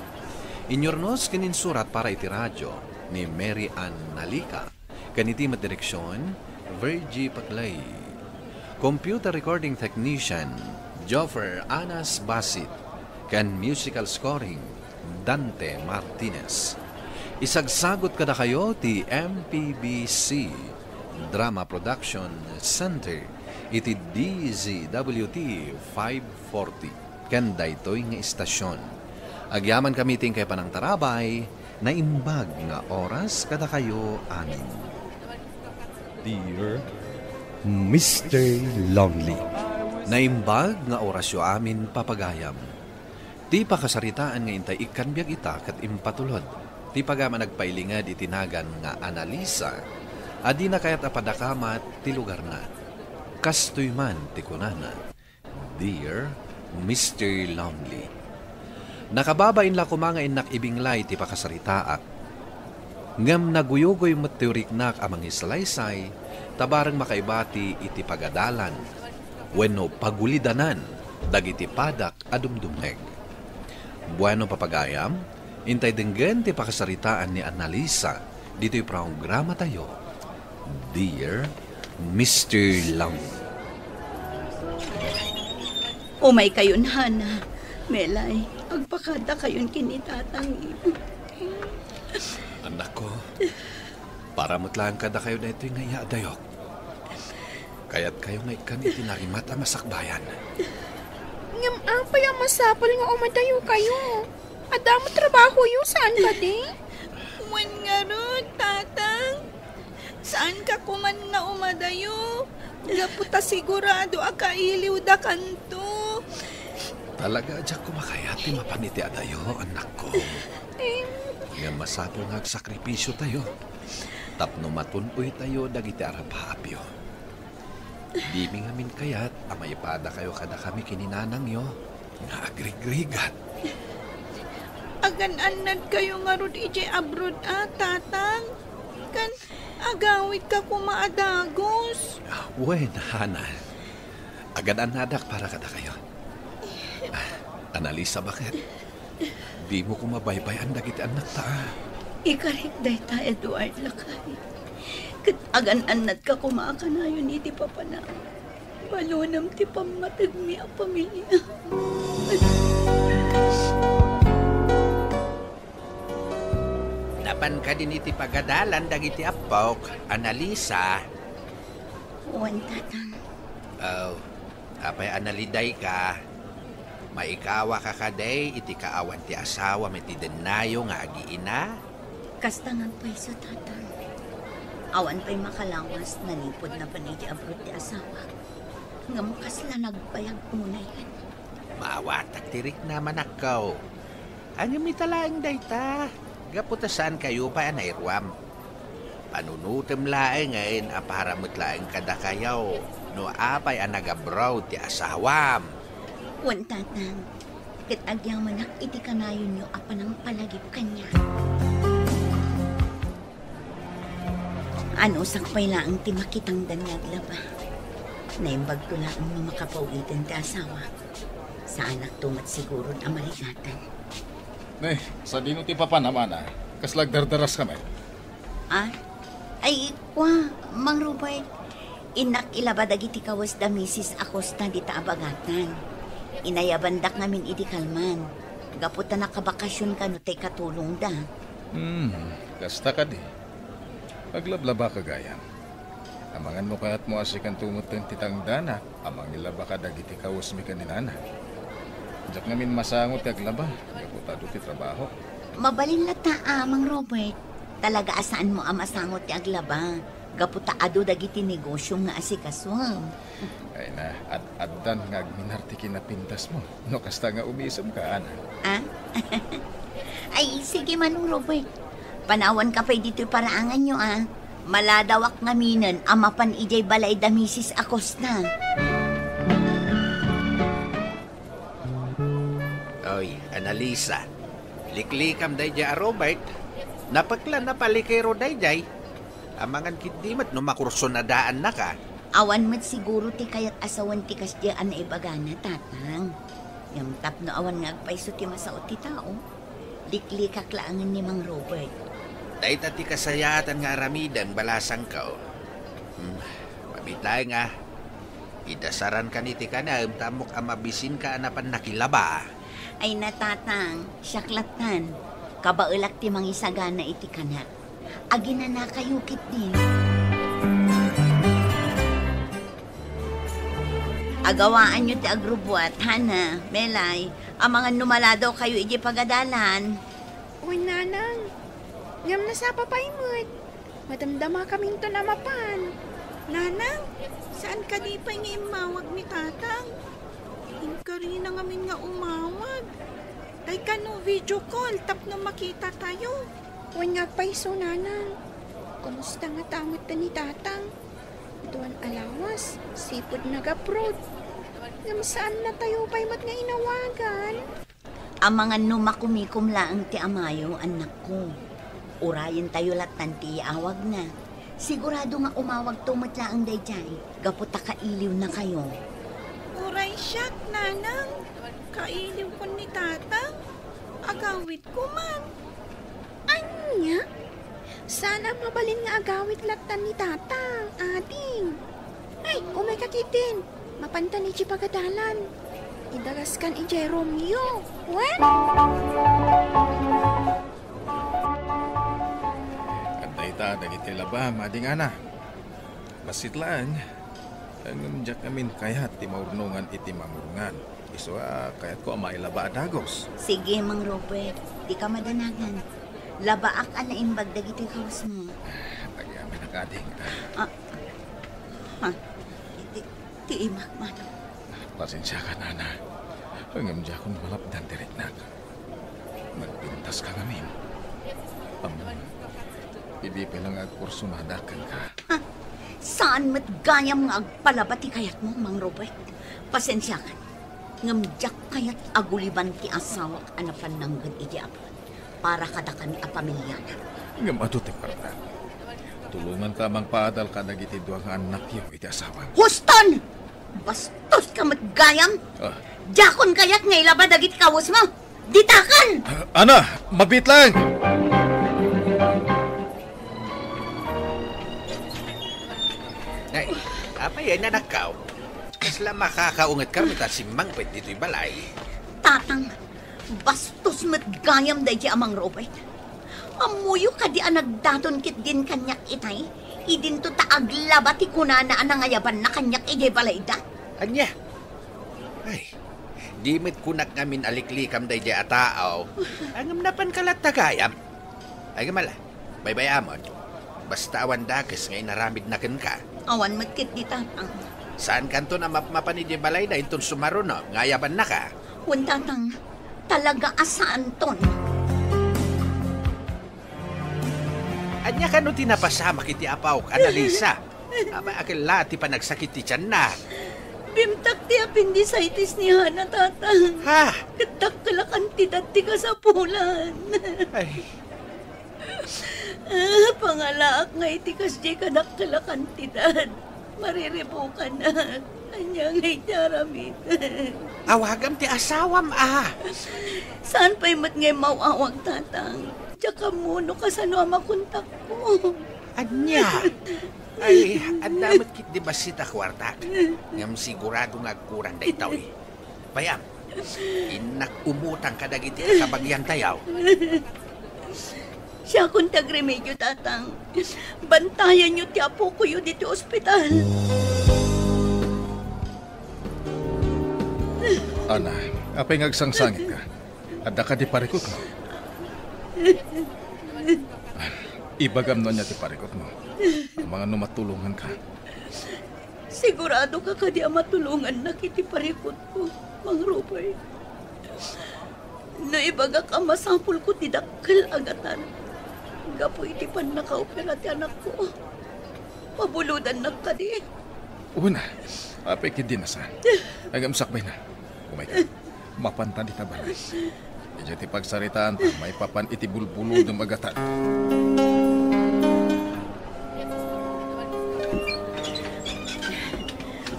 Inyornos kininsurat para iti radyo ni Mary Ann Nalika. Kaniti direksyon, Virgie Paclay. Computer recording technician, Joffer Anas Basit. Kan musical scoring, Dante Martinez. Isagsagot kada kayo ti MPBC Drama Production Center iti DZWT 540 ken daytoy nga istasyon. Agyaman kami ting kay panang tarabay na imbag nga oras kada kayo amin. Dear Mr. Lonely, naimbag nga orasyo amin papagayam. Ti pakasaritaan nga intay ikanbiag ita kat impatulod. Ti pagama nagpailingad itinagan nga analisa. Adi na kayat apadakamat ti lugar na. Kastoy man ti kunana. Dear Mr. Lonely. Nakababain la kumanga inak ibinglay ti pakasaritaak. Ngam naguyugoy mo teoriknak amang islaysay, tabarang makaibati iti pagadalan. Wenno pagulidanan, dagiti padak adumdumeg. Bueno papagayam, intay denggen ti pakasaritaan ni Annalisa, dito'y programa tayo. Dear Mr. Lonely. Umay kayon, Hana. Melay, agpakada kayon kinitatang Anak ko, para mutlaan kada kayo na ito'y ngaya dayok. Kaya't kayo nga ikan itinarimat ang masakbayan. Ngam apay ang masapal nga umadayo kayo. Adamo trabaho yung saan ba di? Wan nga ron, tatang. Saan ka kuman nga umadayo? Gaputa sigurado akailiw da kanto. Talaga adyak kumakayati mapaniti adayo, anak ko. Nga masapol nga sakripisyo tayo. Tapno matunoy tayo dagiti arapapyo. Di mi ngamin kayat, amay pada kayo kada kami kininanang yo. Nga agrigrigat. Agan-anad kayo nga rod ije abroad tatang. Kan agawid ka kumaadagos. Wen, Hana. Agan-anadak para kada kayo. Annalisa, bakit? Di mo kumabaybayan dagiti anak ta. Ikarik day ta, Edward Lakay. Kat agan-anad ka kumakanayon iti papana. Balunam ti pamatag mi ang pamilya. Napan ka din iti pagadalan dagiti apok, Annalisa. Wan, tatang. Oh, apay analiday ka. Maikawa ka kaday, iti kaawan ti asawa met ti denayo nga agiina. Kastangan pa'y sa tatang. Awan pa'y makalawas, nalipod na paniti abroad ti asawa. Nga makasla nagbayag muna yan. Maawatak tirik naman akaw. Ano mi talaang dayta? Gaputasaan kayo pa anairwam. Panunutem laeng ngayon aparamot laeng kada kayaw. No apay ang nag-abroad ti asawam. Wan tatang, ket agyaman iti kanayon nyo apa ng palagip kanya. Ano sakpay laang ti makitang danyag laba. Naimbag ko laang no makapawitan ti asawa. Sa anak tumat siguro ang maligatan. Sa dino ti papa naman kaslag dardaras kami. Ay, Mang Robert. Inak ilabad dagiti kawas da Mrs. Acosta di taabagatan. Inayabandak ngamin idi kalman. Gaputa nakabakasyon ka no tay katulong da. Kasta ka di. Paglablaba ka gayam. Amangan mo kaya't mo asikan tumot ng titang dana. Amang ilaba ka dagiti kawas mi kaninana. Diyak ngamin masangot aglaba. Gaputa do ti trabaho. Mabalin lata Mang Robert. Talaga asaan mo ang masangot ti aglaba. Gaputa ado dagiti negosyo nga asikaswam. Ay na, addan nga agminarti kinapintas mo. No kasta nga umisam ka, ana. Ay, sige Manong Robert. Panawan ka pa dito'y paraangan nyo, Maladawak nga minan, amapan ijay balay da Mrs. Acosta. Oy, Annalisa. Liklikam dayjay Robert. Napaglan na palikero dayjay. Amangan kitdimat no makurso na daan na ka. Awan mat siguro ti kayat asawan ti kasdyaan na ibagana, tatang. Yung tap no awan nga agpaiso ti masaot ti tao. Liklikak laangan ni Mang Robert. Dahit ti kasayatan nga aramidan balasang ka. Mabitay nga. Idasaran ka ni ti kanam tamok amabisin ka anapan nakilaba. Ay natatang, syaklatan. Kabaulak ti mangisagana iti kanak. Agina na kayukit din. Agawaan nyo ti agrubuat, Hana, Melay. Ang mga numaladaw kayo iji pagadalan. Uy, nanang. Ngam na sa papaymod. Madamdama kaming to na mapan. Nanang, saan ka di pa nga imawag ni tatang? Inkari na ngamin nga umawag. Tay ka no video call, tap no makita tayo. Uy nga paiso, nanang. Kumusta nga tamot na ni tatang? Doon alawas, sipod nag-abroad. Ngam saan na tayo pa'y nga inawagan? Ang mga numakumikum laang ti amayo, anak ko. Urayan tayo latan ti awag na. Sigurado nga umawag tumat laang dayjay. Gaputa kailiw na kayo. Uray siyak, nanang. Kailiw ko ni tatang. Agawit ko man. Anya? Sana mabalin nga agawit latan ni tatang, ading. Ay, umay kakitin. Mapanta ni Chipagadalan. Idagas kan ijay Romeo. When? Antay ta, dagiti laba, mading ana. Basitlaan, ang jak amin kayat ti maurnungan iti mangurngan. Iso kayat ko amay laba adagos. Sige, Mang Robert. Di ka madanagan. Labaak na imbag dagiti kawas mo. Pag-amin ang ading. Ti imak man. Pasensya ka, nana. Hanggang dyan akong malapdan direk na. Magpintas ka ngamin. Hindi pa lang agkurso nadakan ka. Saan mat gayam nga agpalabati kayat mo, Mang Robert? Pasensya ka. Ngamjak kayat aguliban ti asawak anapan ng gad para kada kami a pamilyana. Ngam ato ti parta. Tulungan ka mang paadal ka nagiti duwang anak yung iti asawa. Huston! Bastos ka matgayam! Jakon kayat nga ilaba dagiti kawas mo! Ditakan! Ana! Mabit lang! Ay, apa yan na nakaw? Kasla makakaungat ka mita si Mangpet dito'y balay. Tatang, bastos matgayam dahi amang Robert. Amuyo ka di nagdaton kit din kanyak itay. Idin to taaglaba ti kunana anangayaban na kanyak ijay balayda. Anya? Ay, di mit kunak ngamin aliklikam dahi di ataaw. Angam napan kalat tagayam. Ay gamala, bye-bye amon. Basta awan dakes ngay naramid na ka. Awan matkit di tatang. Saan kanto na mapan di balay na inton sumaro no? Ngayaban na ka? Wan tatang, talaga asaan ton. Anya ka no tinapasama kiti apaw, Annalisa. Aba, akala ti pa nagsakit ti tiyan na. Bimtak ti appendicitis ni Hana, tatang. Ha? Katakala kantidad ti kasapulan. Ay. Pangalaak nga iti kasdi kadakala kantidad. Mariribukan na. Anya nga iti aramid. Awagam ti asawam, Saan pa'y mat ngay mawawag, tatang? Tsaka muno ka sa no makontak ko. Anya? Ay, ang damat kit di basita kwarta. Ngam sigurado nga kurang da itaw eh. Bayam, inak umutang ka dagiti kabagyan tayaw. Siya kung tagremedyo, tatang. Bantayan niyo ti apo ko yun dito ospital. Ana, apay ngagsangsangit ka. Adda ka di parikot mo. Ibagam nun niya ti parikot mo. Ang mga numatulungan ka. Sigurado ka kadi matulungan na kiti parikot ko, Mang Robert. Naibaga ka masapul ko ti dakkel agatan. Gapo iti pan nakaopera ti anak ko. Pabuludan na kadi. Una, apay kidi na sa. Agam sakbay na. Umay ka, mapantan di tabalay. Ija ti pagsaritaan ta, may papan iti bulbulo ng magatan.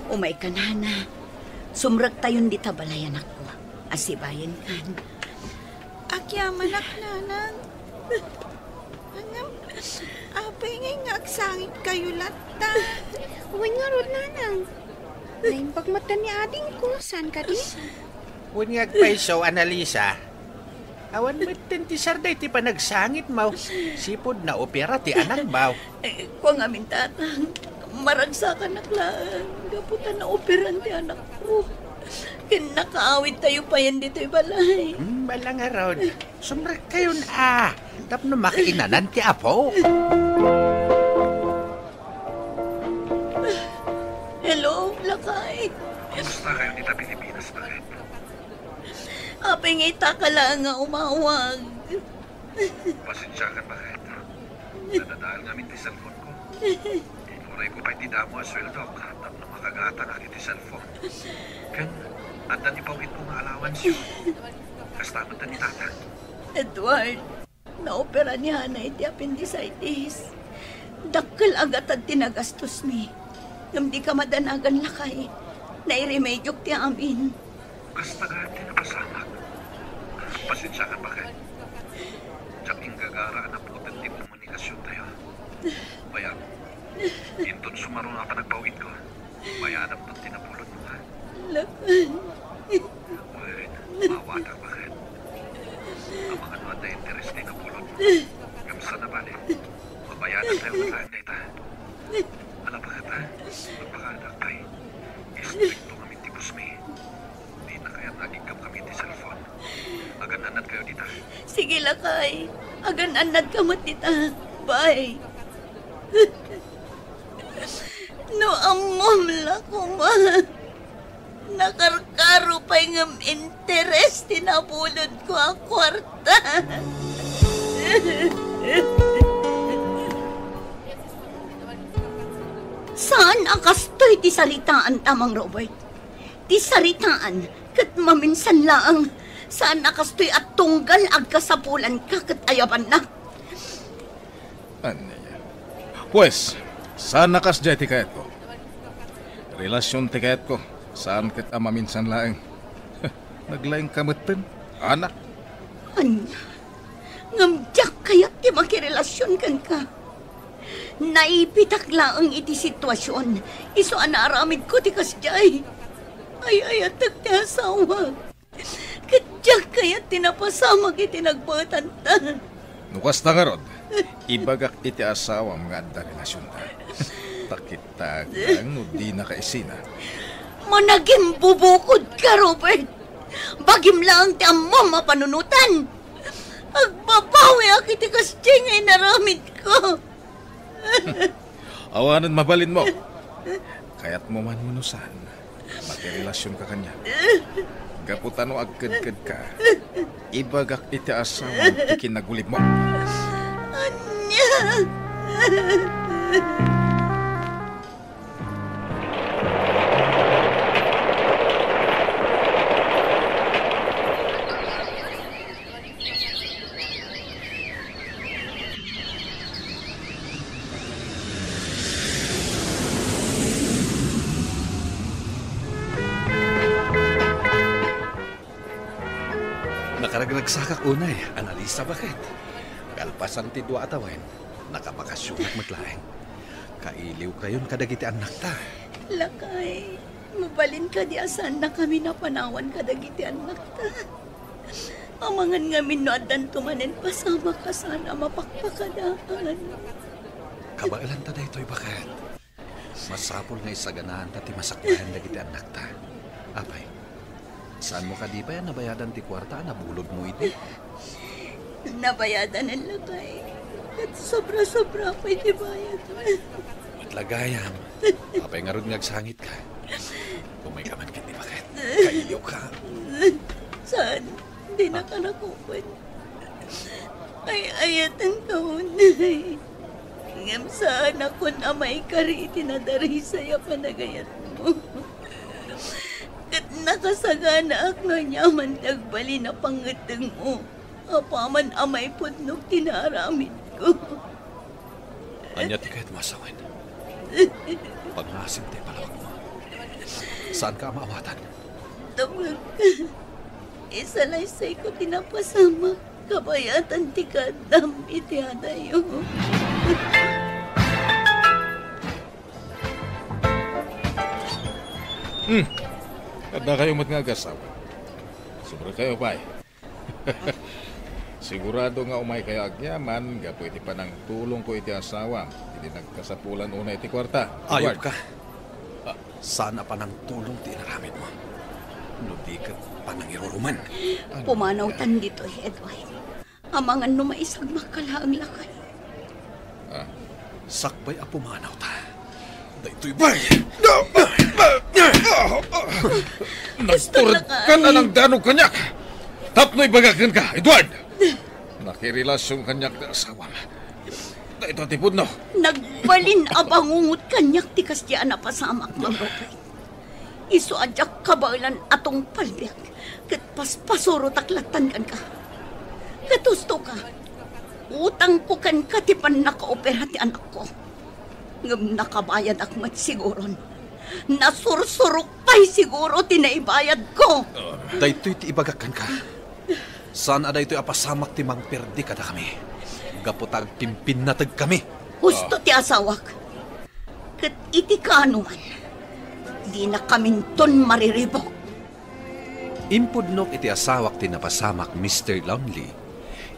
Umay ka, nana. Sumrag tayon di tabalay, anak ko. Asibayan kan. Akyaman ak, nanang. Angam, apay ngay nga agsangit kayo lata. Uwan nga rod, nanang. Naimbag mata ni ading ko. Saan ka di? Unyag pa iso, Annalisa. Awan matan ti sarday ti panagsangit mo. Sipod na opera ti anak baw. Kung amin, tatang. Maragsakan naklaan. Gaputan na operan ti anak ko. Kinakaawit tayo pa yan dito'y balay. Bala nga ron. Sumrag kayo na. Tapno makiinanan ti apo. Hello, Lakay. Kumusta kayo dito Pilipinas, bakit? Apay ngay takala nga umawag. Pasensyakan, bakit? Nadadaan namin ti cellphone ko. Inuray ko pa iti damo ang sweldo. Tap na makagata na iti cellphone. Kan, andan ipawit ko nga allowance yun. Kastamad na ni tata. Edward, naopera ni Hana iti appendicitis. Dakkel agad at tinagastos mi. Ngam di ka madanagan, Lakay. Nairemedyo ti amin. Kastagaan din na pasamak. Pasensyakan, bakit? Tsaking gagara na po ti komunikasyon tayo. Bayan, inton sumaro nga pa nagpawid ko. Bayanap doon tinapulot mo, ha? Lakay. Wait, mawata, bakit? Ang mga nuwan na interes ni kapulot mo. Gamsa na bali. Mabayanan tayo mataan na ita. Alam bakit, ha? Magpakanak tayo. Istrikto kami tipos mi. Di na kaya't nagigam kami di cellphone. Agan-anad kayo dita. Sige, Lakay. Agan-anad ka mo, tita. Bye. No, amom la ko, ma. Nakarkaro pa yung interes. Tinapulod ko ang kwarta. Saan akastoy ti saritaan, Tamang Robert? Ti saritaan, kat maminsan laang. Saan akastoy at tunggal agkasapulan ka kat ayaban na? Ano yan? Pues, saan nakas dyan ti kayat ko? Relasyon ti kayat ko. Saan kat maminsan laang? Naglaing kamatan, anak. Anya, ngamdyak kaya't ti makirelasyon kan ka. Naipitak laang iti sitwasyon. Iso anaramid ko ti kasjay. Ay, at ti asawa. Kadyak kaya't tinapasamag iti nagbatan ta. Nukas na nga rod, ibagak iti asawa mga adda relasyon ta. Takitag lang no di nakaisina. Managing bubukod ka, Robert. Bagim lang ti ammo mapanunutan. Agbabawi ak iti kasjay ngay naramid ko. Awanan mabalin mo. Kaya't mo man munusan. Makirelasyon ka kanya. Gaputan mo agkad-kad ka. Ibagak iti asawa iti kinagulib mo. Anya. nagsakak unay, Analisa bakit? Kalpasan ti dua atawen, nakabakasyon at maglaeng. Kailiw kayon kadagiti anak ta. Lakay, mabalin ka di asan na kami napanawan kadagiti anak ta. Amangan nga minuadan tumanin pasama ka sana mapakpakadaan. Kabailan ta daytoy bakit? Masapol nga isaganahan ta ti masakbahan dagiti anak ta. Apay, saan mo ka di pa yan nabayadan ti kwarta na bulod mo iti? Nabayadan ang lakay. At sobra-sobra pa iti bayad. Matlagayam. Apay nga ron ngagsangit ka. Kumay ka man kiti bakit? Kailiw ka. Saan? Di na ka nakupan. Ay ayatan ka unay. Ngam saan ako na may kariti na dari saya panagayat mo. Kat nakasagana ak na nyaman tagbali na pangatang mo. Apaman amay pudnog tinaramid ko. Anya ti kahit masawin. Pagnasim tayo palawag mo. Saan ka maawatan? Tabag ka. Isalaysay ko tinapasama. Kabayatan ti kadam iti adayo. Kada kayo mat nga agasawa. Sobra kayo pa Sigurado nga umay kayo agyaman, gapo iti panang tulong ko iti asawa. Hindi nagkasapulan una iti kwarta. Ayop ka. Sana pa ng tulong ti inaramid mo. Ludi ka panangiruruman. Pumanawtan dito, Edward. Amangan no maisag makalaang lakay. Sakbay a pumanaw ta. Daytoy bay! Nagturad ka na ng danog kanyak! Tapno'y bagakan ka, Edward! Nakirilasyon kanyak na asawa. Ito tipod no. Nagbalin abangungot kanyak ti kasya na pasamak mababay. Iso adyak kabalan atong palbiyak. Kat paspasuro taklatan kan ka. Katusto ka. Utang ko kan katipan nakaopera ti anak ko. Ngam nakabayad akmat siguron. Nasursurok pa'y siguro tinaibayad ko. Daytoy ti ibagakan ka. Saan aday ito'y apasamak ti mangperdi kada kami. Gapotag pimpinatag kami. Gusto ti asawak. Kat iti kanuman. Di na kaminton mariribok. Impudnok iti asawak ti napasamak Mr. Lonely.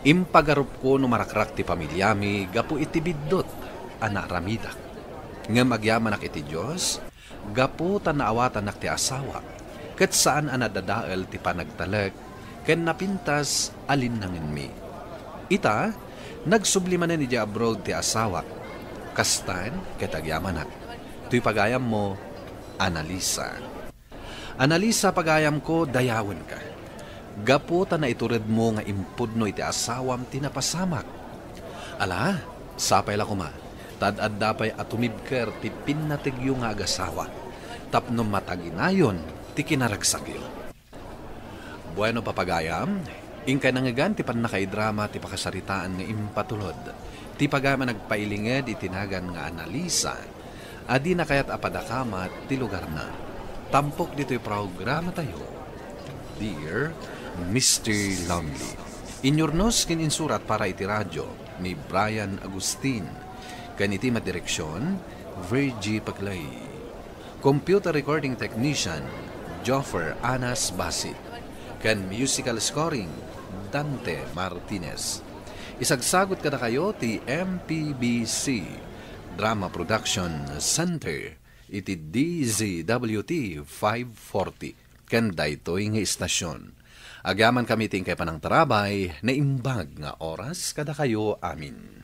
Impagarup ko no marakrak ti pamilyami gapu iti biddot anak ramidak. Nga magyamanak iti Diyos, gapu tanaawatan nak ti asawa. Kat saan anadadaal ti panagtalag, ken napintas alin nangin mi. Ita, nagsublimanan ni di abroad ti asawa. Kastan, ketagyamanak. Tuy pagayam mo, Analisa. Analisa pagayam ko, dayawan ka. Gapu ta na itured mo nga impudno iti asawam tinapasamak. Ala, sapay la kuma. Tad-ad dapay atumibker ti pinnatigyo nga agasawa. Tapno mataginayon ti kinaragsakyo. Bueno papagayam, ingkay nangagan ti pannakaidrama ti pakasaritaan nga impatulod. Ti pagama nagpailinged itinagan nga Analisa. Adi na kayat apadakamat ti lugar na. Tampok dito'y programa tayo. Dear Mr. Lonely. Inyornos kin insurat para iti radyo ni Brian Agustin. Kaniti madireksyon, Virgie Paclay. Computer recording technician, Joffer Anas Basit. Kan musical scoring, Dante Martinez. Isagsagot kada kayo ti MPBC Drama Production Center iti DZWT 540 ken daytoy nga istasyon. Agaman kami tingkay panang tarabay na imbag nga oras kada kayo amin.